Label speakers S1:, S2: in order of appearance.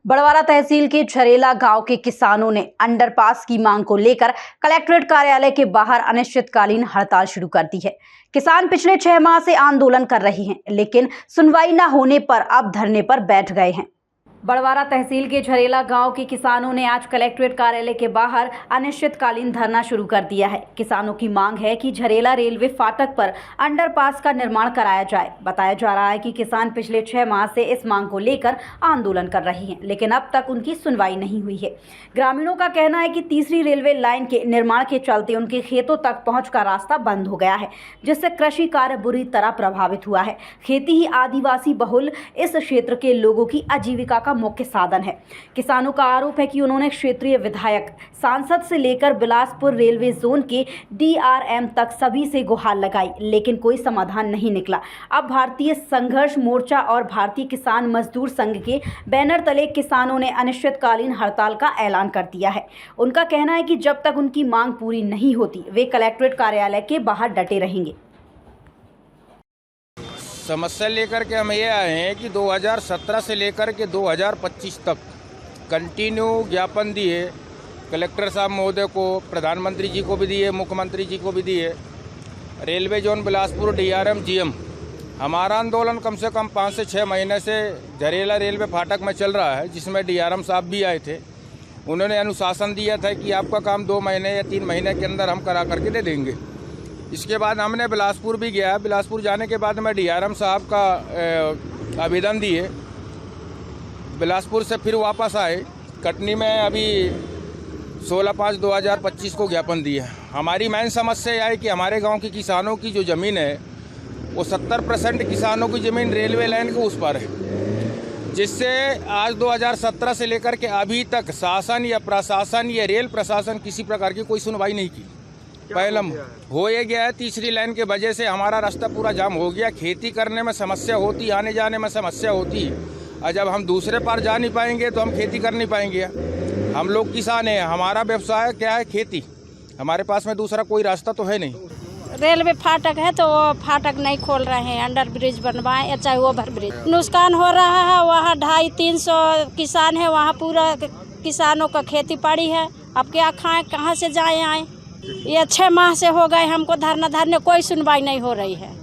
S1: बड़वारा तहसील के झरेला गांव के किसानों ने अंडरपास की मांग को लेकर कलेक्ट्रेट कार्यालय के बाहर अनिश्चितकालीन हड़ताल शुरू कर दी है। किसान पिछले 6 माह से आंदोलन कर रहे हैं, लेकिन सुनवाई न होने पर अब धरने पर बैठ गए हैं। बड़वारा तहसील के झरेला गांव के किसानों ने आज कलेक्ट्रेट कार्यालय के बाहर अनिश्चितकालीन धरना शुरू कर दिया है। किसानों की मांग है कि झरेला रेलवे फाटक पर अंडरपास का निर्माण कराया जाए। बताया जा रहा है कि किसान पिछले 6 माह से इस मांग को लेकर आंदोलन कर रहे हैं, लेकिन अब तक उनकी सुनवाई नहीं हुई है। ग्रामीणों का कहना है कि तीसरी रेलवे लाइन के निर्माण के चलते उनके खेतों तक पहुँच का रास्ता बंद हो गया है, जिससे कृषि कार्य बुरी तरह प्रभावित हुआ है। खेती ही आदिवासी बहुल इस क्षेत्र के लोगों की आजीविका का मुख्य साधन है। किसानों का आरोप है कि उन्होंने क्षेत्रीय विधायक, सांसद से लेकर बिलासपुर रेलवे जोन के DRM तक सभी से गुहार लगाई, लेकिन कोई समाधान नहीं निकला। अब भारतीय संघर्ष मोर्चा और भारतीय किसान मजदूर संघ के बैनर तले किसानों ने अनिश्चितकालीन हड़ताल का ऐलान कर दिया है। उनका कहना है कि जब तक उनकी मांग पूरी नहीं होती, वे कलेक्ट्रेट कार्यालय के बाहर डटे रहेंगे।
S2: समस्या लेकर के हम ये आए हैं कि 2017 से लेकर के 2025 तक कंटिन्यू ज्ञापन दिए कलेक्टर साहब महोदय को, प्रधानमंत्री जी को भी दिए, मुख्यमंत्री जी को भी दिए। Railway zone Bilaspur DRM GM हमारा आंदोलन कम से कम 5 से 6 महीने से झरेला रेलवे फाटक में चल रहा है, जिसमें DRM साहब भी आए थे। उन्होंने अनुशासन दिया था कि आपका काम 2 महीने या 3 महीने के अंदर हम करा करके दे देंगे। इसके बाद हमने बिलासपुर भी गया। बिलासपुर जाने के बाद मैं DRM साहब का आवेदन दिए। बिलासपुर से फिर वापस आए। कटनी में अभी 16/5/2025 को ज्ञापन दिए। हमारी मेन समस्या यह है कि हमारे गांव के किसानों की जो ज़मीन है वो 70% किसानों की ज़मीन रेलवे लाइन के उस पर है, जिससे आज 2017 से लेकर के अभी तक शासन या प्रशासन या रेल प्रशासन किसी प्रकार की कोई सुनवाई नहीं की। पहले हो ये गया है, तीसरी लाइन के वजह से हमारा रास्ता पूरा जाम हो गया। खेती करने में समस्या होती, आने जाने में समस्या होती, और जब हम दूसरे पार जा नहीं पाएंगे तो हम खेती कर नहीं पाएंगे। हम लोग किसान हैं, हमारा व्यवसाय क्या है? खेती। हमारे पास में दूसरा कोई रास्ता तो है नहीं।
S3: रेलवे फाटक है तो वो फाटक नहीं खोल रहे हैं। अंडर ब्रिज बनवाएं या चाहे ओवर ब्रिज। नुकसान हो रहा है। वहाँ 250-300 किसान है, वहाँ पूरा किसानों का खेती पड़ी है। अब क्या खाएं, कहाँ से जाएं आए? ये 6 माह से हो गए हमको धरने, कोई सुनवाई नहीं हो रही है।